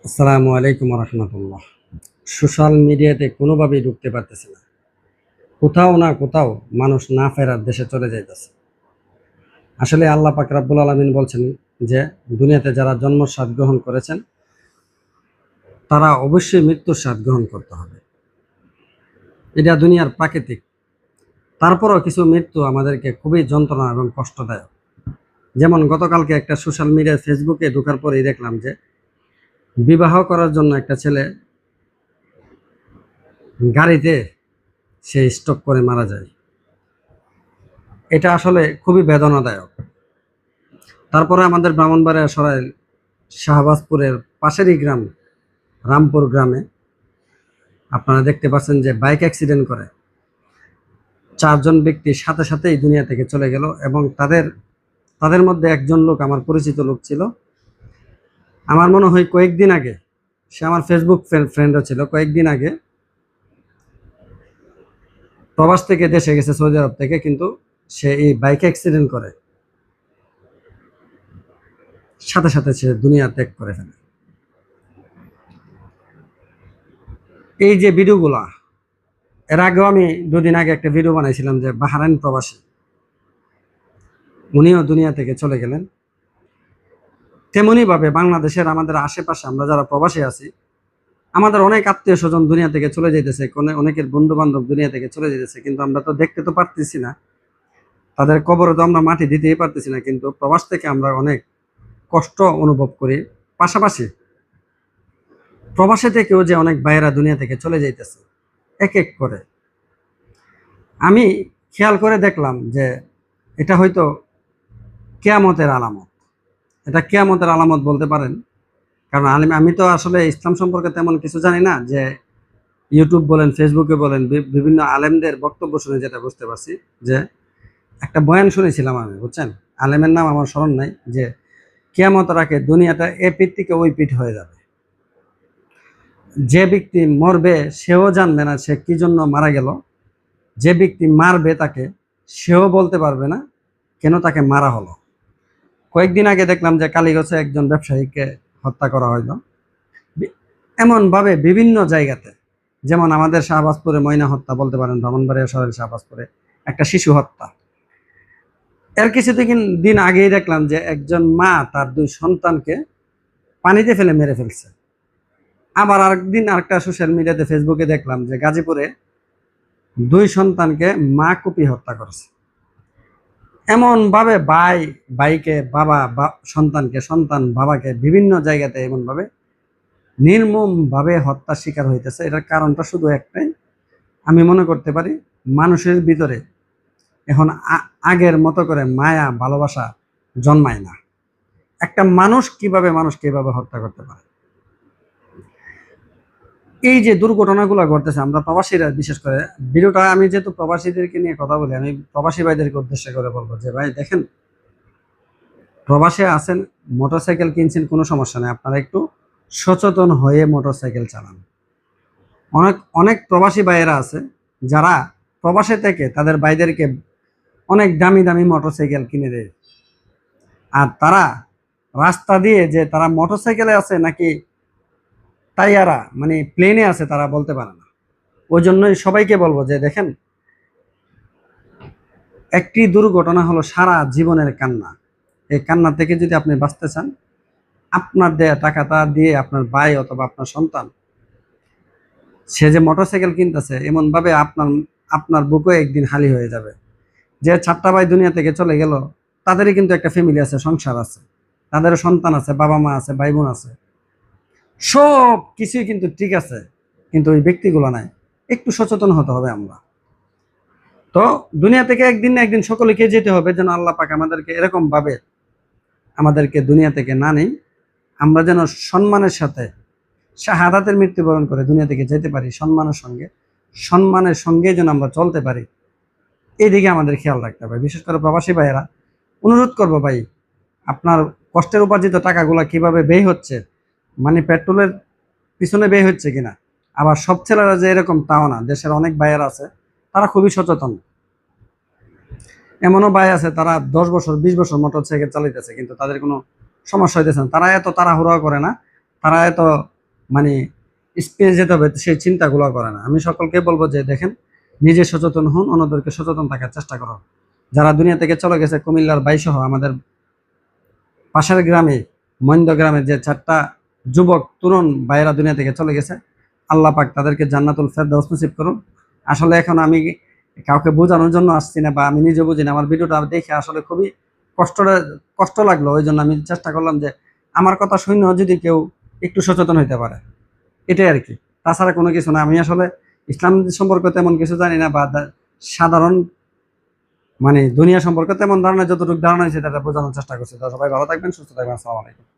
আসসালামু আলাইকুম রহমতুল্লাহ। সোশ্যাল মিডিয়াতে কোনোভাবেই ঢুকতে পারতেছে না। কোথাও না কোথাও মানুষ না ফেরার দেশে চলে যাইতেছে। আসলে আল্লাহ পাক রাব্বুল আলামিন বলছেন যে দুনিয়াতে যারা জন্মের স্বাদ গ্রহণ করেছেন তারা অবশ্যই মৃত্যুর স্বাদ গ্রহণ করতে হবে। এটা দুনিয়ার প্রাকৃতিক। তারপরও কিছু মৃত্যু আমাদেরকে খুবই যন্ত্রণা এবং কষ্টদায়ক। যেমন গতকালকে একটা সোশ্যাল মিডিয়া ফেসবুকে ঢোকার পরেই দেখলাম যে বিবাহ করার জন্য একটা ছেলে গাড়িতে সে স্ট্রোক করে মারা যায়। এটা আসলে খুবই বেদনাদায়ক। তারপরে আমাদের ব্রাহ্মণবাড়িয়া সরাইল শাহবাজপুরের পাশেরই গ্রাম রামপুর গ্রামে আপনারা দেখতে পাচ্ছেন যে বাইক অ্যাক্সিডেন্ট করে 4 জন ব্যক্তি সাথে সাথেই দুনিয়া থেকে চলে গেল এবং তাদের তাদের মধ্যে একজন লোক আমার পরিচিত লোক ছিল। আমার মনে হয় কয়েকদিন আগে সে আমার ফেসবুক ফ্রেন্ডও ছিল। কয়েকদিন আগে প্রবাস থেকে দেশে গেছে সৌদি আরব থেকে, কিন্তু সে এই বাইক অ্যাক্সিডেন্ট করে সাথে সাথে সে দুনিয়া ত্যাগ করে ফেলে। এই যে ভিডিওগুলা, এর আগেও আমি 2 দিন আগে একটা ভিডিও বানাইছিলাম যে বাহরাইন প্রবাসী, উনিও দুনিয়া থেকে চলে গেলেন। তেমনিভাবে বাংলাদেশের আমাদের আশেপাশে আমরা যারা প্রবাসী আছি, আমাদের অনেক আত্মীয় স্বজন দুনিয়া থেকে চলে যাইতেছে, অনেকের বন্ধু বান্ধব দুনিয়া থেকে চলে যেতেছে, কিন্তু আমরা তো দেখতে তো পারতেছি না, তাদের কবরে তো আমরা মাটি দিতেই পারতেছি না। কিন্তু প্রবাস থেকে আমরা অনেক কষ্ট অনুভব করি। পাশাপাশি প্রবাসে থেকেও যে অনেক ভাইয়েরা দুনিয়া থেকে চলে যাইতেছে এক এক করে, আমি খেয়াল করে দেখলাম যে এটা হয়তো কেয়ামতের আলামত। এটা কেয়ামতের আলামত বলতে পারেন, কারণ আমি তো আসলে ইসলাম সম্পর্কে তেমন কিছু জানি না। যে ইউটিউব বলেন, ফেসবুকে বলেন, বিভিন্ন আলেমদের বক্তব্য শুনে যেটা বুঝতে পারছি যে একটা বয়ান শুনেছিলাম আমি, বুঝছেন, আলেমের নাম আমার স্মরণ নাই, যে কিয়ামতের আগে দুনিয়াটা এ পিঠ থেকে ওই পিঠ হয়ে যাবে। যে ব্যক্তি মরবে সেও জানবে না সে কি জন্য মারা গেল, যে ব্যক্তি মারবে তাকে সেও বলতে পারবে না কেন তাকে মারা হলো। কয়েকদিন আগে দেখলাম যে কালীগঞ্জে একজন ব্যবসায়ীকে হত্যা করা হইলো। এমনভাবে বিভিন্ন জায়গাতে, যেমন আমাদের শাহবাজপুরে ময়না হত্যা বলতে পারেন, ব্রাহ্মণবাড়িয়া শহরের শাহবাজপুরে একটা শিশু হত্যা। এর কিছুদিন দিন আগেই দেখলাম যে একজন মা তার 2 সন্তানকে পানিতে ফেলে মেরে ফেলছে। আবার আরেকদিন আরেকটা সোশ্যাল মিডিয়াতে ফেসবুকে দেখলাম যে গাজীপুরে 2 সন্তানকে মা কুপিয়ে হত্যা করেছে। এমন ভাবে ভাইকে বাবা, সন্তানকে সন্তান বাবাকে বিভিন্ন জায়গাতে এমন ভাবে নির্মম ভাবে হত্যার শিকার হইতেছে। এটার কারণটা শুধু একটাই, আমি মনে করতে পারি মানুষের ভিতরে এখন আগের মতো করে মায়া ভালোবাসা জন্মায় না। একটা মানুষ কিভাবে মানুষকে এভাবে হত্যা করতে পারে? এই যে দুর্ঘটনাগুলো ঘটতেছে, আমরা প্রবাসীরা বিশেষ করে, ভিডিওটা আমি যেহেতু প্রবাসীদেরকে নিয়ে কথা বলি, আমি প্রবাসী ভাইদেরকে উদ্দেশ্য করে বলবো যে ভাই দেখেন, প্রবাসে আছেন, মোটরসাইকেল কিনছেন, কোনো সমস্যা নেই, আপনারা একটু সচেতন হয়ে মোটরসাইকেল চালান। অনেক অনেক প্রবাসী ভাইয়েরা আছে যারা প্রবাসে থেকে তাদের ভাইদেরকে অনেক দামি দামি মোটরসাইকেল কিনে দেয়, আর তারা রাস্তা দিয়ে যে তারা মোটরসাইকেলে আছে নাকি টাইয়ারা মানে প্লেনে আছে তারা বলতে পারে না। ওই জন্যই সবাইকে বলবো যে দেখেন, একটি দুর্ঘটনা হলো সারা জীবনের কান্না। এই কান্না থেকে যদি আপনি বাঁচতে চান, আপনার দেয়া টাকাটা দিয়ে আপনার ভাই অথবা আপনার সন্তান সে যে মোটরসাইকেল কিনতেছে, এমন ভাবে আপনার আপনার বুকও একদিন খালি হয়ে যাবে। যে 4টা ভাই দুনিয়া থেকে চলে গেল, তাদেরই কিন্তু একটা ফ্যামিলি আছে, সংসার আছে, তাদেরও সন্তান আছে, বাবা মা আছে, ভাই বোন আছে, সব কিছুই কিন্তু ঠিক আছে, কিন্তু ওই ব্যক্তিগুলো নাই। একটু সচেতন হতে হবে আমরা। তো দুনিয়া থেকে একদিন না একদিন সকলকে যেতে হবে, যেন আল্লাহ পাক আমাদেরকে এরকম ভাবে আমাদেরকে দুনিয়া থেকে না নেই, আমরা যেন সম্মানের সাথে শাহাদাতের মৃত্যুবরণ করে দুনিয়া থেকে যেতে পারি, সম্মানের সঙ্গে যেন আমরা চলতে পারি। এই দিকে আমাদের খেয়াল রাখতে হবে। বিশেষ করে প্রবাসী ভাইয়েরা, অনুরোধ করবো ভাই, আপনার কষ্টের উপার্জিত টাকাগুলো কিভাবে ব্যয় হচ্ছে, মানে পেট্রোলের পিছনে ব্যয় হচ্ছে কিনা। আবার সব ছেলেরা যে এরকম তাও না, দেশের অনেক ভাইয়েরা আছে তারা খুবই সচেতন। এমনও ভাই আছে তারা 10 বছর 20 বছর মোটরসাইকেল চালাইতেছে, কিন্তু তাদের কোনো সমস্যা হইতেছে না। তারা এত তাড়াহুড়া করে না, তারা এত মানে স্পেস যেতে হবে সেই চিন্তাগুলো করে না। আমি সকলকে বলবো যে দেখেন, নিজে সচেতন হন, অন্যদেরকে সচেতন থাকার চেষ্টা করো। যারা দুনিয়া থেকে চলে গেছে, কুমিল্লার বাইসহ আমাদের পাশের গ্রামে, মইন্দ গ্রামে যে 4টা যুবক তরুণ ভাইয়েরা দুনিয়া থেকে চলে গেছে, আল্লাহ পাক তাদেরকে জান্নাতুল ফেরদাউস নসিব করুন। আসলে এখন আমি কাউকে বোঝানোর জন্য আসছি না, বা আমি নিজে বুঝি না, আমার ভিডিওটা দেখে আসলে খুবই কষ্ট কষ্ট লাগলো। ওই জন্য আমি চেষ্টা করলাম যে আমার কথা শুনেও যদি কেউ একটু সচেতন হইতে পারে, এটাই আর কি। তাছাড়া কোনো কিছু না। আমি আসলে ইসলাম সম্পর্কে তেমন কিছু জানি না, বা সাধারণ মানে দুনিয়া সম্পর্কে তেমন ধারণা, যতটুকু ধারণা হয়েছে তাটা বোঝানোর চেষ্টা করছি। তো সবাই ভালো থাকবেন, সুস্থ থাকবেন। আসসালামু আলাইকুম।